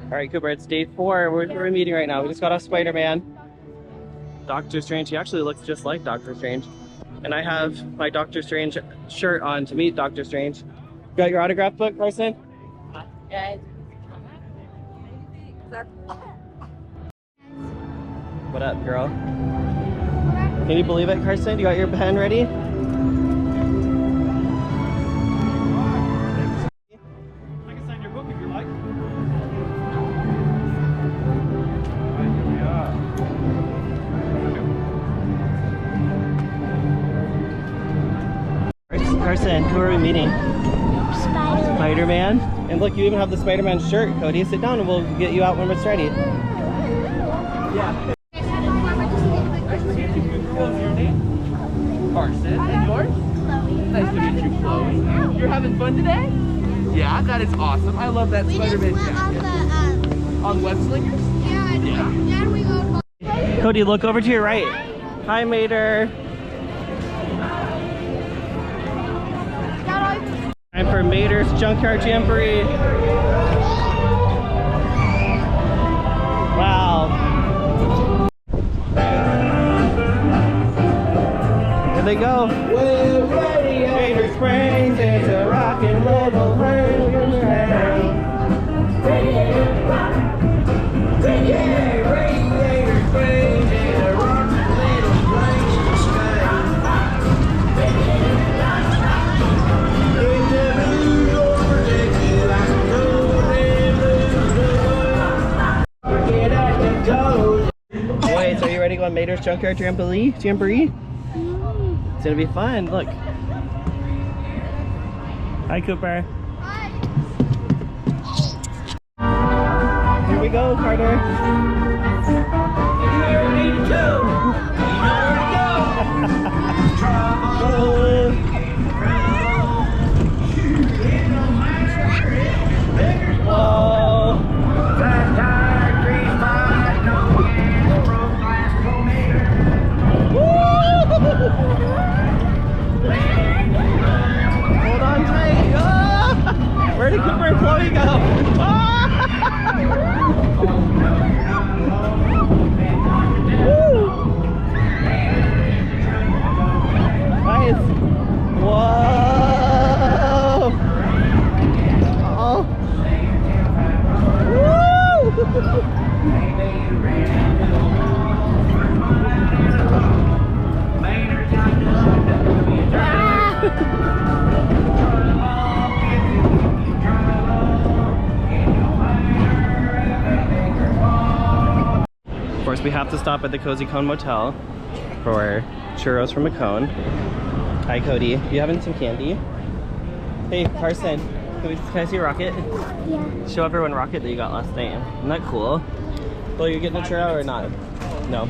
All right, Cooper, it's day 4. We're meeting right now. We just got off Spider-Man. Doctor Strange, he actually looks just like Doctor Strange. And I have my Doctor Strange shirt on to meet Doctor Strange. Got your autograph book, Carson? Yeah. What up, girl? Can you believe it, Carson? You got your pen ready? I can sign your book if you like. Carson, who are we meeting? Spider-Man. And look, you even have the Spider-Man shirt, Cody. Sit down and we'll get you out when it's ready. Yeah. What's your name? Carson. And yours? Chloe. Nice to meet you, Chloe. You're having fun today? Yeah, that is awesome. I love that Spider-Man jacket. On web slingers? Yeah. We go. Cody, look over to your right. Hi, Mater. Time for Mater's Junkyard Jamboree. Wow. Here they go. We're ready. Mater Springs, it's a rockin' little hurricane. Yeah, Mater Springs, it's a rockin' little Wait, so are you ready to go on Mater's Junkyard Jamboree? It's gonna be fun, look. Hi, Cooper. Hi. Here we go, Carter. You never need to go. You know where to go. Whoa. Hold on tight. Oh! Where did Cooper and Chloe go? Oh! Nice. Whoa! Oh! Woo! Of course, we have to stop at the Cozy Cone Motel for churros from a cone. Hi, Cody. You having some candy? Hey, Carson. Can I see a rocket? Yeah. Show everyone rocket that you got last night. Isn't that cool? Well, you getting a churro or not? No.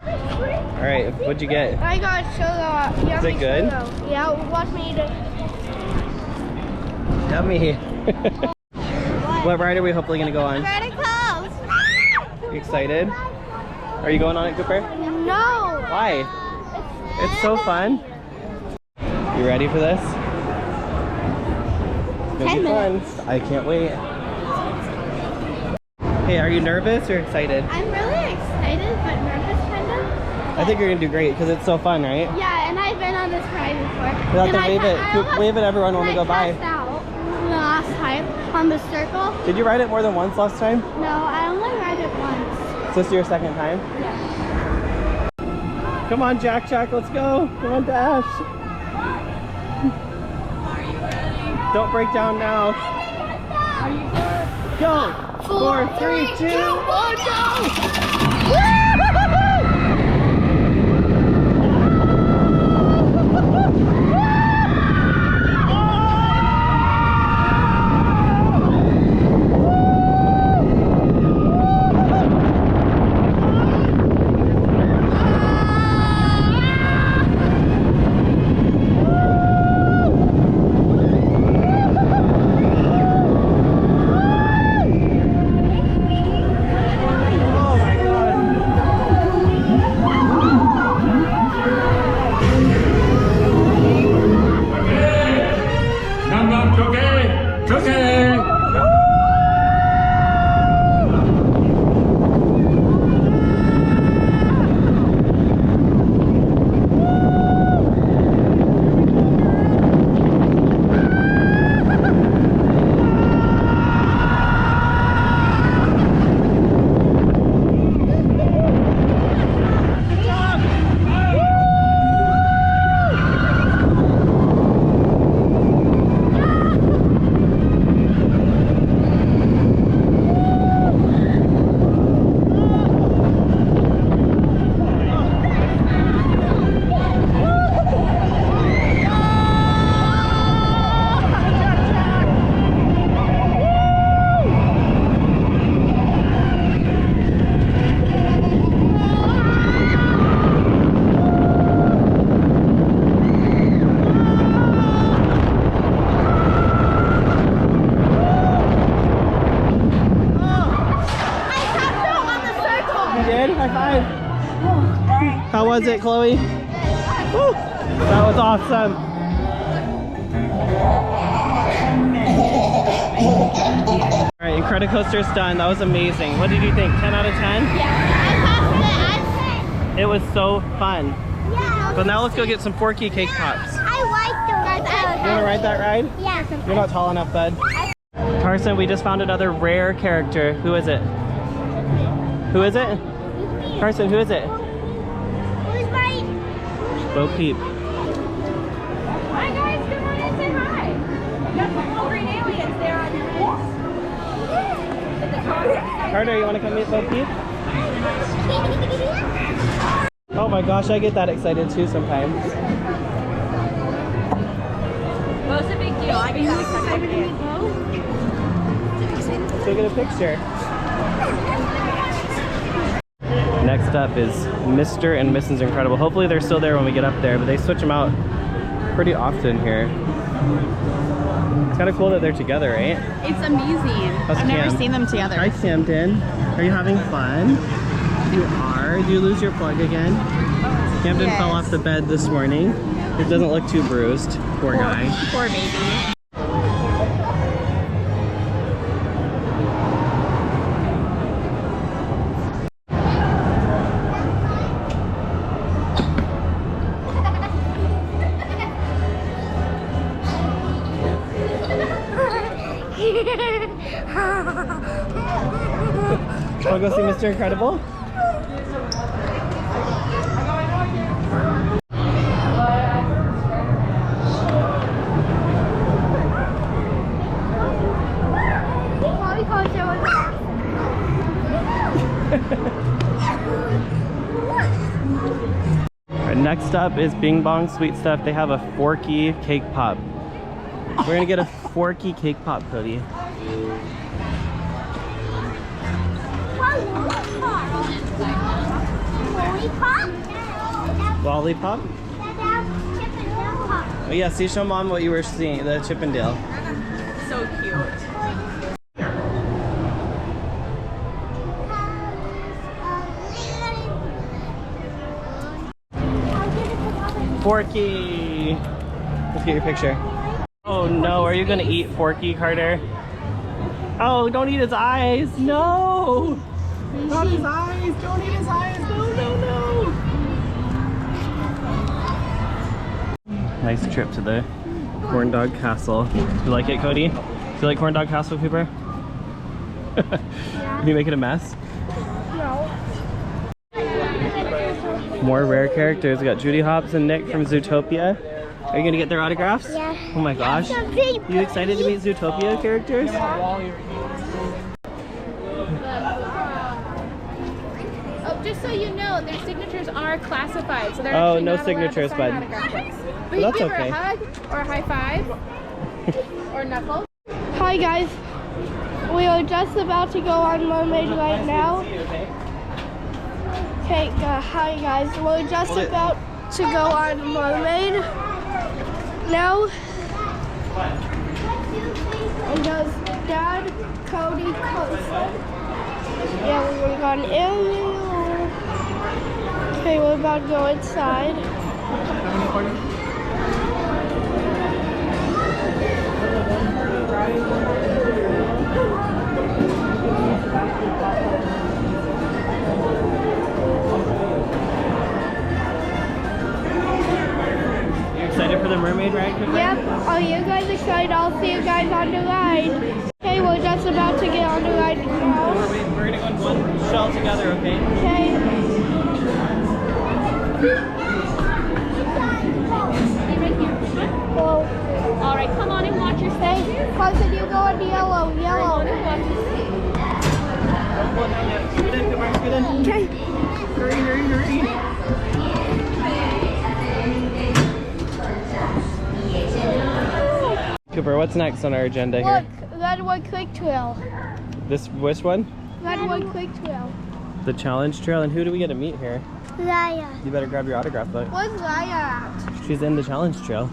All right, what'd you get? I got churro. Is it good? Churro. Yeah, watch me eat it. Yummy. What ride are we hopefully gonna go on? Incredicoaster. You excited? Are you going on it, Cooper? No. Why? It's so fun. You ready for this? It's gonna be fun. I can't wait. Hey, are you nervous or excited? I'm really excited, but nervous kind of. I think you're gonna do great because it's so fun, right? Yeah, and I've been on this ride before. You have to wave it. Wave at everyone when we go by. I passed out the last time on the circle. Did you ride it more than once last time? No, I only ride it once. Is this your second time? Yeah. Come on, Jack, let's go. Come on, Dash. Are you ready? Don't break down now. Are you good? Go! 4, 3, 2, 1, go! Oh my God. How was it, Chloe? Woo! That was awesome. All right, incredicoaster's done. That was amazing. What did you think? 10 out of 10? Yeah. It was so fun. Yeah. But now let's go get some Forky cake pops. I like the ride. You want to ride that ride? Yeah. You're not tall enough, bud. Carson, we just found another rare character. Who is it? Who is it? Carson, who is it? Who's mine? Bo Peep. Hi guys, come on in, say hi. You got some little green aliens there on your head. Carter, you want to come meet Bo Peep? Oh my gosh, I get that excited too sometimes. Bo's a big deal. I get that excited. Let's go get a picture. Next up is Mr. and Mrs. Incredible. Hopefully they're still there when we get up there, but they switch them out pretty often here. It's kind of cool that they're together, right? It's amazing. I've never seen them together. Hi, Camden. Are you having fun? You are. Did you lose your plug again? Camden fell off the bed this morning. It doesn't look too bruised. Poor guy. Poor baby. Want to go see Mr. Incredible? Alright, next up is Bing Bong Sweet Stuff. They have a Forky cake pop. We're gonna get a Forky cake pop, Cody. Lollipop? Oh yeah, see, show Mom what you were seeing, the Chippendale. So cute. Forky! Let's get your picture. Oh no, are you gonna eat Forky, Carter? Oh, don't eat his eyes! No! Not his eyes! Don't eat his eyes! No, no, no! Nice trip to the Corn Dog Castle. You like it, Cody? Do you like Corn Dog Castle, Cooper? Yeah. Are you making a mess? No. More rare characters. We got Judy Hopps and Nick from Zootopia. Are you gonna get their autographs? Yeah. Oh my gosh. You excited to meet Zootopia characters? Oh, just so you know, their signatures are classified, so they're Oh, actually no not allowed to signatures, sign bud. autographs. But Well, you that's give okay. her a hug or a high five or knuckle. Hi guys. We are just about to go on Mermaid right now. Okay, hi guys. We're just about to go on Mermaid now. And does Dad, Cody, Carson. Yeah, we're going to go on Ariel. Okay, we're about to go inside. You excited for the mermaid ride, Cooper? Yep. Are you guys excited? I'll see you guys on the ride. Okay, we're just about to get on the ride now. We're gonna go in one shell together, okay? Okay. Well, All right, come on and watch your step. hey, Carson, you go on the yellow. Yellow. Get in, Cooper, get in. Okay. Hurry, hurry, hurry. Cooper, what's next on our agenda Look, here? Redwood Creek Trail. Which one? Redwood Creek Trail. The challenge trail, and who do we get to meet here? Raya. You better grab your autograph book. Where's Raya at? She's in the challenge trail.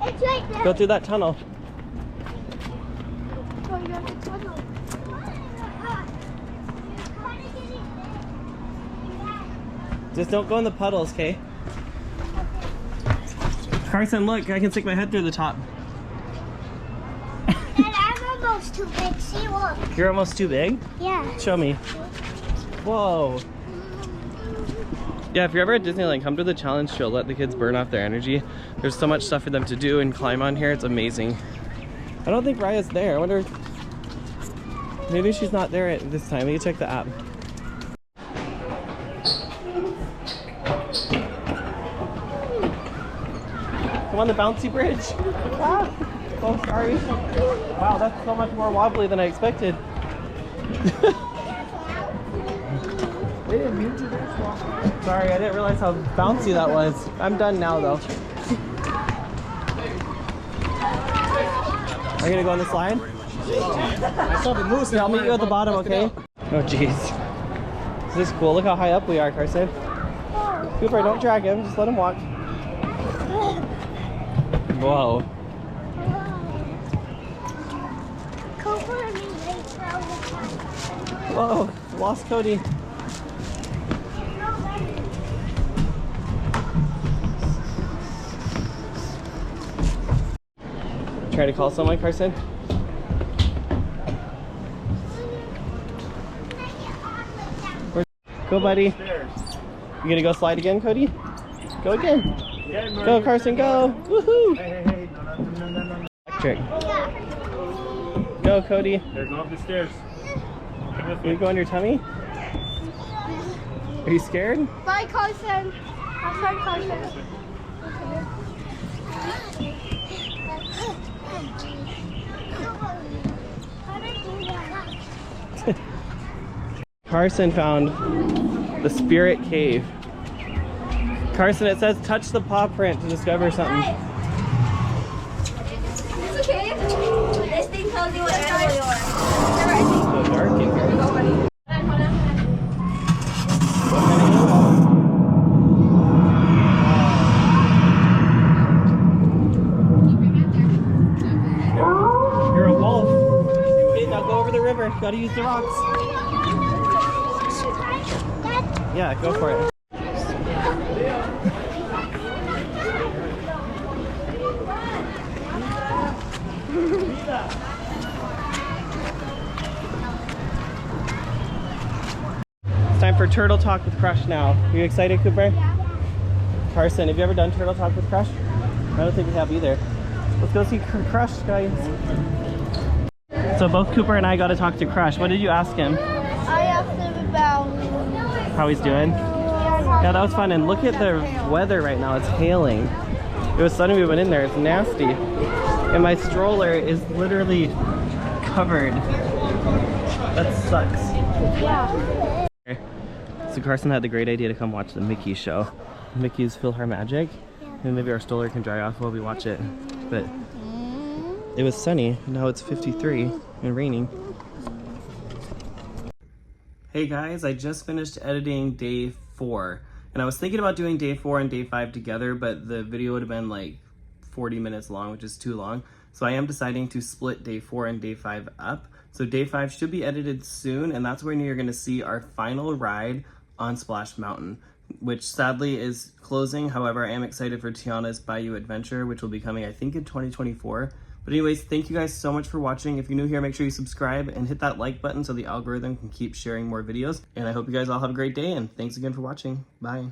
It's right there. Go through that tunnel. Oh, you got the tunnel. Just don't go in the puddles, okay? Carson, look, I can stick my head through the top. Dad, I'm almost too big. See, look. You're almost too big? Yeah. Show me. Whoa. Yeah, if you're ever at Disneyland, come to the challenge show. Let the kids burn off their energy. There's so much stuff for them to do and climb on here. It's amazing. I don't think Raya's there. I wonder if maybe she's not there at this time. We can check the app. Come on the bouncy bridge. Ah. Oh, sorry. Wow, that's so much more wobbly than I expected. Sorry, I didn't realize how bouncy that was. I'm done now, though. Are you gonna go on the slide? Yeah, I'll meet you at the bottom, okay? Oh, jeez. Is this cool? Look how high up we are, Carson. Cooper, don't drag him. Just let him walk. Whoa. Whoa, lost Cody. Try to call someone, Carson? Go, buddy. You gonna go slide again, Cody? Go again. Go, Carson, go. Woohoo! Hey, no. Electric. Go, Cody. There's go up the stairs. Can you go on your tummy? Are you scared? Bye, Carson. Have fun, Carson. Carson found the Spirit Cave. Carson, it says touch the paw print to discover something. It's okay. This thing tells you what animal you are. It's so dark in here. You're a wolf. Okay, now go over the river. Gotta use the rocks. Yeah, go for it. It's time for Turtle Talk with Crush now. Are you excited, Cooper? Yeah. Carson, have you ever done Turtle Talk with Crush? I don't think we have either. Let's go see Crush, guys. So both Cooper and I got to talk to Crush. What did you ask him? I asked him about How he's doing? Yeah, that was fun. And look at the weather right now. It's hailing. It was sunny when we went in there. It's nasty. And my stroller is literally covered. That sucks. Yeah. So Carson had the great idea to come watch the Mickey show. Mickey's PhilharMagic. And maybe our stroller can dry off while we watch it. But it was sunny. Now it's 53 and raining. Hey guys, I just finished editing day 4. And I was thinking about doing day 4 and day 5 together, but the video would have been like 40 minutes long, which is too long. So I am deciding to split day 4 and day 5 up. So day 5 should be edited soon, and that's when you're gonna see our final ride on Splash Mountain, which sadly is closing. However, I am excited for Tiana's Bayou Adventure, which will be coming, I think, in 2024. But anyways, thank you guys so much for watching. If you're new here, make sure you subscribe and hit that like button so the algorithm can keep sharing more videos. And I hope you guys all have a great day, and thanks again for watching. Bye.